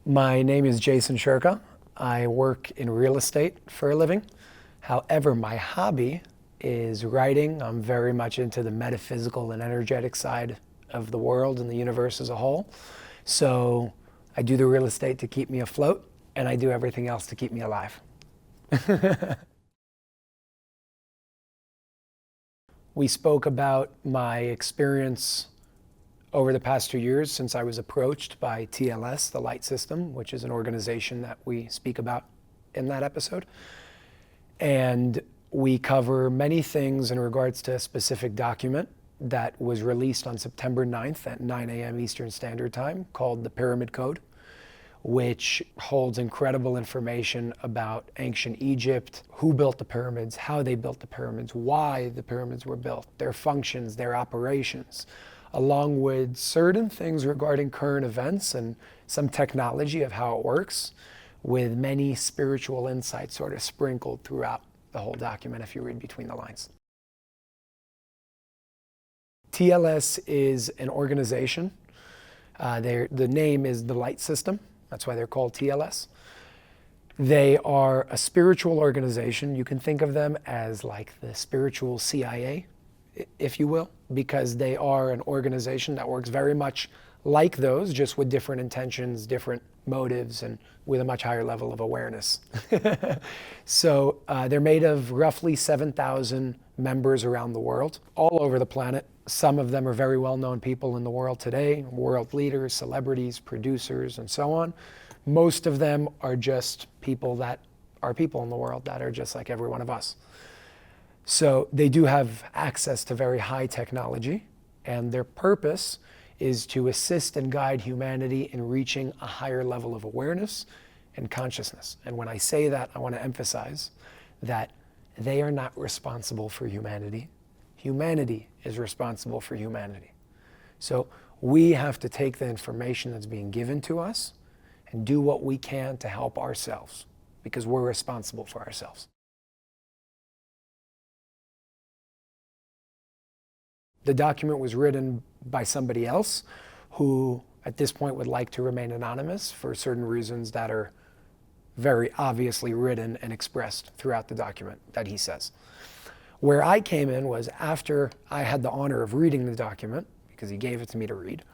My name is Jason Shurka. I work in real estate for a living. However, my hobby is writing. I'm very much into the metaphysical and energetic side of the world and the universe as a whole. So I do the real estate to keep me afloat, and I do everything else to keep me alive. We spoke about my experience over the past 2 years since I was approached by TLS, the Light System, which is an organization that we speak about in that episode. And we cover many things in regards to a specific document that was released on September 9th at 9 a.m. Eastern Standard Time called the Pyramid Code, which holds incredible information about ancient Egypt, who built the pyramids, how they built the pyramids, why the pyramids were built, their functions, their operations, along with certain things regarding current events and some technology of how it works, with many spiritual insights sort of sprinkled throughout the whole document if you read between the lines. TLS is an organization. The name is the Light System. That's why they're called TLS. They are a spiritual organization. You can think of them as like the spiritual CIA, if you will, because they are an organization that works very much like those, just with different intentions, different motives, and with a much higher level of awareness. So they're made of roughly 7,000 members around the world, all over the planet. Some of them are very well-known people in the world today, world leaders, celebrities, producers, and so on. Most of them are just people that are people in the world that are just like every one of us. So they do have access to very high technology, and their purpose is to assist and guide humanity in reaching a higher level of awareness and consciousness. And when I say that, I want to emphasize that they are not responsible for humanity. Humanity is responsible for humanity. So we have to take the information that's being given to us and do what we can to help ourselves, because we're responsible for ourselves. The document was written by somebody else who at this point would like to remain anonymous for certain reasons that are very obviously written and expressed throughout the document that he says. Where I came in was after I had the honor of reading the document, because he gave it to me to read,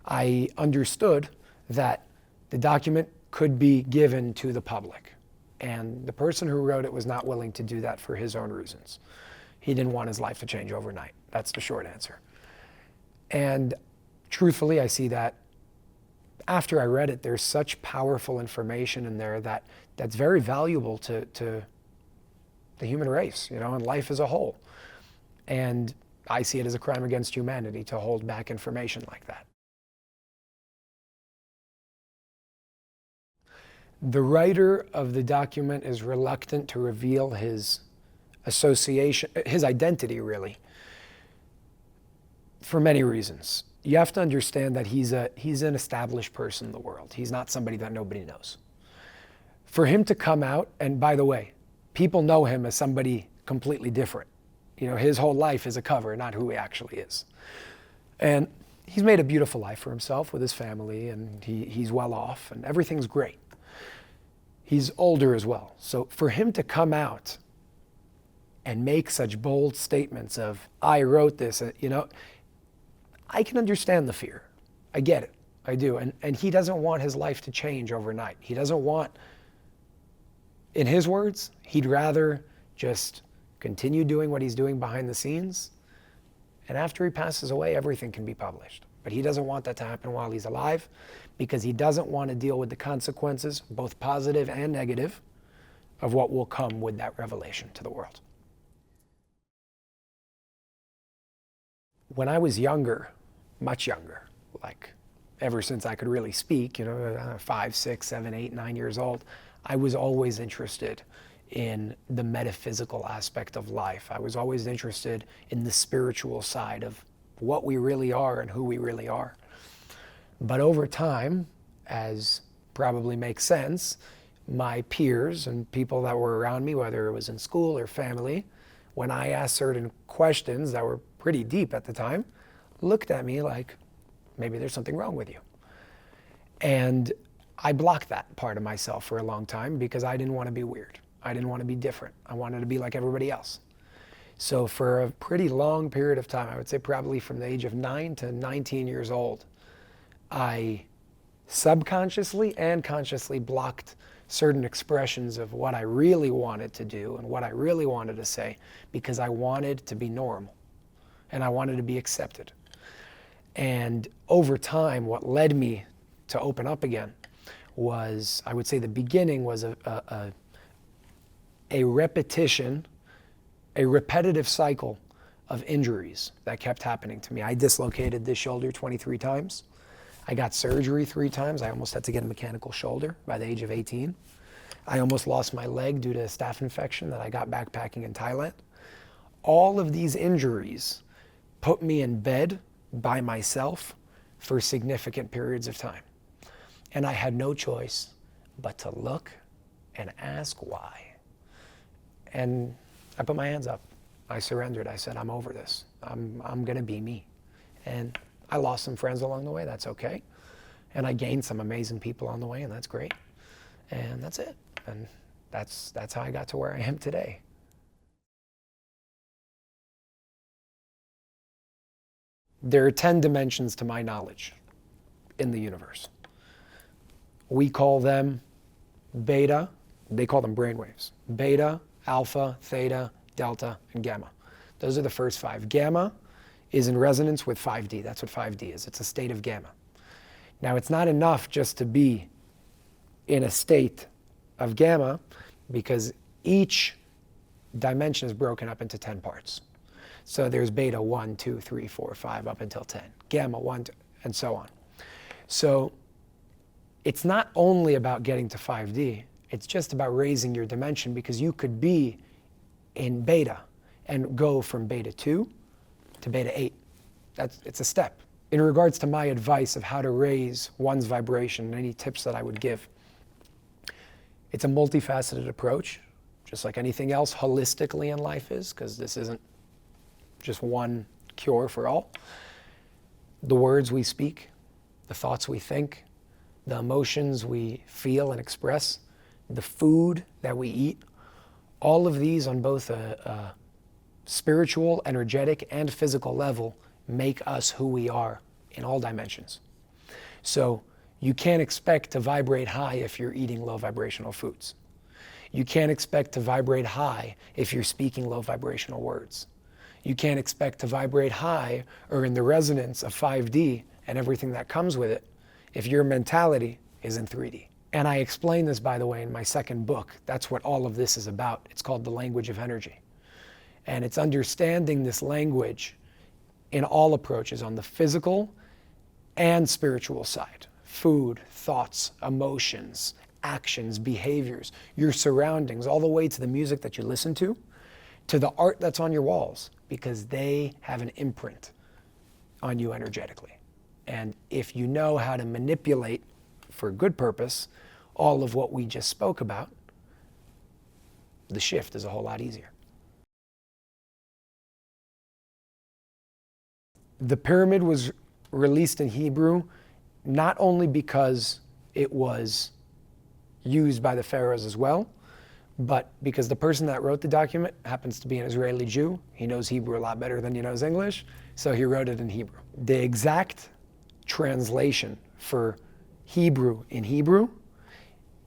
I understood that the document could be given to the public. And the person who wrote it was not willing to do that for his own reasons. He didn't want his life to change overnight. That's the short answer. And truthfully, I see that after I read it, there's such powerful information in there that's very valuable to the human race, and life as a whole. And I see it as a crime against humanity to hold back information like that. The writer of the document is reluctant to reveal his association, his identity really, for many reasons. You have to understand that he's an established person in the world. He's not somebody that nobody knows. For him to come out, and by the way, people know him as somebody completely different. His whole life is a cover, not who he actually is. And he's made a beautiful life for himself with his family, and he's well off, and everything's great. He's older as well. So for him to come out and make such bold statements of, I wrote this, I can understand the fear. I get it. I do. And he doesn't want his life to change overnight. He doesn't want, in his words, he'd rather just continue doing what he's doing behind the scenes. And after he passes away, everything can be published. But he doesn't want that to happen while he's alive, because he doesn't want to deal with the consequences, both positive and negative, of what will come with that revelation to the world. When I was younger, much younger, like ever since I could really speak, 5, 6, 7, 8, 9 years old, I was always interested in the metaphysical aspect of life. I was always interested in the spiritual side of what we really are and who we really are. But over time, as probably makes sense, my peers and people that were around me, whether it was in school or family, when I asked certain questions that were pretty deep at the time, looked at me like, maybe there's something wrong with you. And I blocked that part of myself for a long time because I didn't want to be weird. I didn't want to be different. I wanted to be like everybody else. So for a pretty long period of time, I would say probably from the age of 9 to 19 years old, I subconsciously and consciously blocked certain expressions of what I really wanted to do and what I really wanted to say because I wanted to be normal and I wanted to be accepted. And over time, what led me to open up again was, I would say the beginning was a repetition, a repetitive cycle of injuries that kept happening to me. I dislocated this shoulder 23 times. I got surgery 3 times. I almost had to get a mechanical shoulder by the age of 18. I almost lost my leg due to a staph infection that I got backpacking in Thailand. All of these injuries put me in bed by myself for significant periods of time. And I had no choice but to look and ask why. And I put my hands up. I surrendered. I said, I'm over this. I'm going to be me. And I lost some friends along the way. That's okay. And I gained some amazing people on the way, and that's great. And that's it. And that's how I got to where I am today. There are 10 dimensions to my knowledge in the universe. We call them beta. They call them brainwaves. Beta, alpha, theta, delta, and gamma. Those are the first 5. Gamma is in resonance with 5D. That's what 5D is. It's a state of gamma. Now, it's not enough just to be in a state of gamma because each dimension is broken up into 10 parts. So there's beta 1, 2, 3, 4, 5, up until 10. Gamma 1, 2, and so on. So it's not only about getting to 5D. It's just about raising your dimension because you could be in beta and go from beta 2 to beta 8. It's a step. In regards to my advice of how to raise one's vibration and any tips that I would give, it's a multifaceted approach, just like anything else holistically in life is, because this isn't just one cure for all. The words we speak, the thoughts we think, the emotions we feel and express, the food that we eat, all of these on both a spiritual, energetic, and physical level make us who we are in all dimensions. So you can't expect to vibrate high if you're eating low vibrational foods. You can't expect to vibrate high if you're speaking low vibrational words. You can't expect to vibrate high or in the resonance of 5D and everything that comes with it if your mentality is in 3D. And I explain this, by the way, in my second book. That's what all of this is about. It's called The Language of Energy. And it's understanding this language in all approaches on the physical and spiritual side. Food, thoughts, emotions, actions, behaviors, your surroundings, all the way to the music that you listen to the art that's on your walls, because they have an imprint on you energetically. And if you know how to manipulate for good purpose all of what we just spoke about, the shift is a whole lot easier. The pyramid was released in Hebrew not only because it was used by the pharaohs as well, but because the person that wrote the document happens to be an Israeli Jew. He knows Hebrew a lot better than he knows English, so he wrote it in Hebrew. The exact translation for Hebrew in Hebrew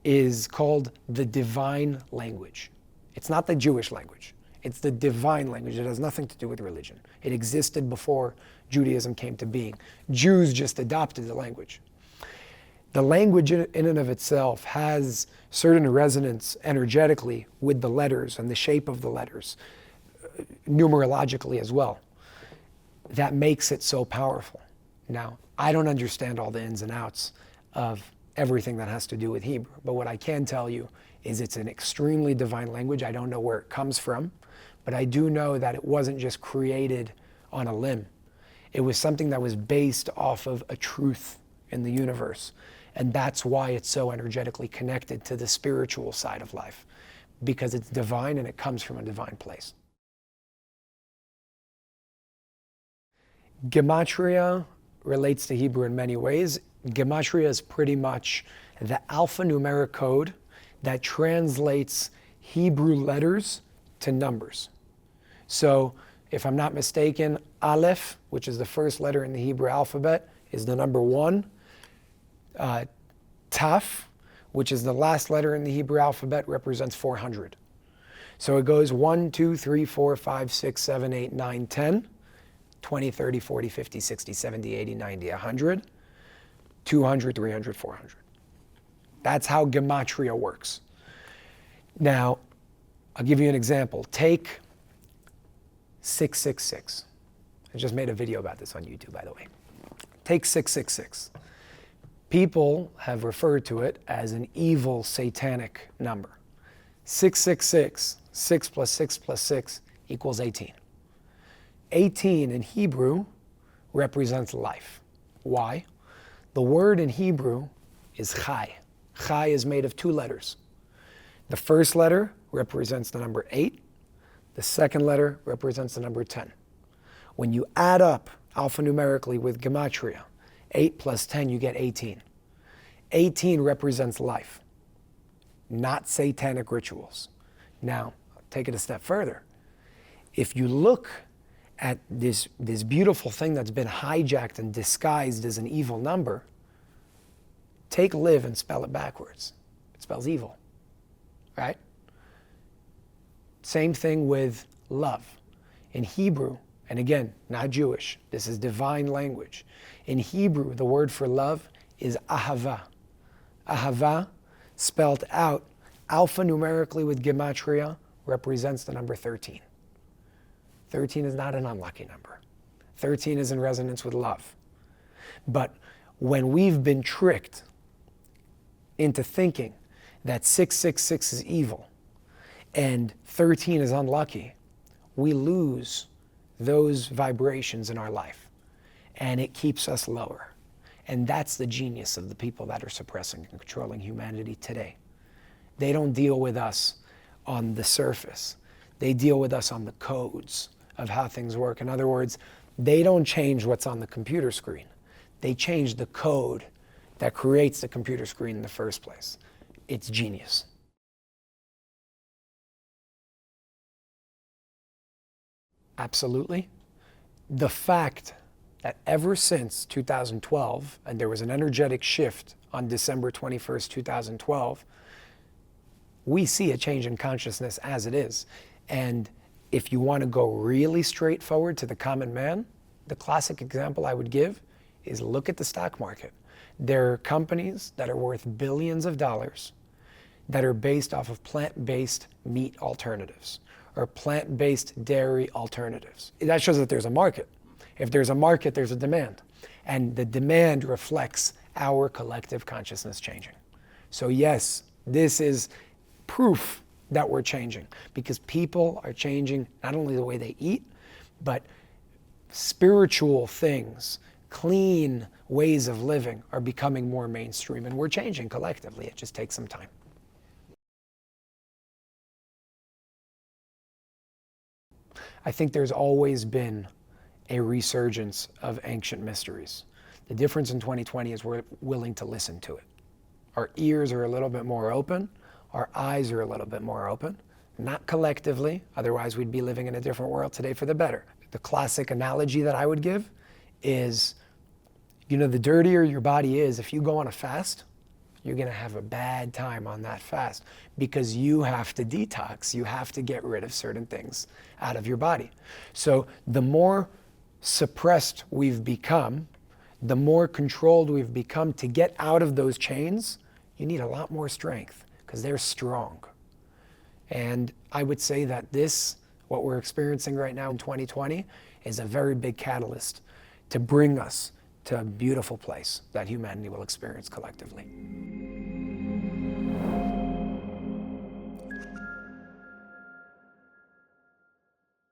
is called the divine language. It's not the Jewish language. It's the divine language. It has nothing to do with religion. It existed before Judaism came to being. Jews just adopted the language. The language in and of itself has certain resonance energetically with the letters and the shape of the letters, numerologically as well. That makes it so powerful. Now, I don't understand all the ins and outs of everything that has to do with Hebrew, but what I can tell you is it's an extremely divine language. I don't know where it comes from, but I do know that it wasn't just created on a limb. It was something that was based off of a truth in the universe. And that's why it's so energetically connected to the spiritual side of life, because it's divine and it comes from a divine place. Gematria relates to Hebrew in many ways. Gematria is pretty much the alphanumeric code that translates Hebrew letters to numbers. So if I'm not mistaken, Aleph, which is the first letter in the Hebrew alphabet, is the number 1. Taf, which is the last letter in the Hebrew alphabet, represents 400. So it goes 1, 2, 3, 4, 5, 6, 7, 8, 9, 10, 20, 30, 40, 50, 60, 70, 80, 90, 100, 200, 300, 400. That's how Gematria works. Now, I'll give you an example. Take 666. I just made a video about this on YouTube, by the way. Take 666. People have referred to it as an evil satanic number. 666, 6 plus 6 plus 6 equals 18. 18 in Hebrew represents life. Why? The word in Hebrew is chai. Chai is made of 2 letters. The first letter represents the number 8. The second letter represents the number 10. When you add up alphanumerically with Gematria, 8 plus 10, you get 18. 18 represents life, not satanic rituals. Now, take it a step further. If you look at this beautiful thing that's been hijacked and disguised as an evil number, take live and spell it backwards. It spells evil, right? Same thing with love. In Hebrew, and again, not Jewish, this is divine language. In Hebrew, the word for love is ahava. Ahava, spelled out alphanumerically with Gematria, represents the number 13. 13 is not an unlucky number. 13 is in resonance with love. But when we've been tricked into thinking that 666 is evil and 13 is unlucky, we lose those vibrations in our life, and it keeps us lower. And that's the genius of the people that are suppressing and controlling humanity today. They don't deal with us on the surface. They deal with us on the codes of how things work. In other words, they don't change what's on the computer screen. They change the code that creates the computer screen in the first place. It's genius. Absolutely. The fact that ever since 2012, and there was an energetic shift on December 21st, 2012, we see a change in consciousness as it is. And if you want to go really straightforward to the common man, the classic example I would give is look at the stock market. There are companies that are worth billions of dollars that are based off of plant-based meat alternatives or plant-based dairy alternatives. That shows that there's a market. If there's a market, there's a demand. And the demand reflects our collective consciousness changing. So yes, this is proof that we're changing, because people are changing not only the way they eat, but spiritual things, clean ways of living are becoming more mainstream, and we're changing collectively. It just takes some time. I think there's always been a resurgence of ancient mysteries. The difference in 2020 is we're willing to listen to it. Our ears are a little bit more open. Our eyes are a little bit more open. Not collectively, otherwise we'd be living in a different world today for the better. The classic analogy that I would give is, the dirtier your body is, if you go on a fast, you're gonna have a bad time on that fast because you have to detox. You have to get rid of certain things out of your body. So the more suppressed we've become, the more controlled we've become, to get out of those chains, you need a lot more strength because they're strong. And I would say that what we're experiencing right now in 2020 is a very big catalyst to bring us to a beautiful place that humanity will experience collectively.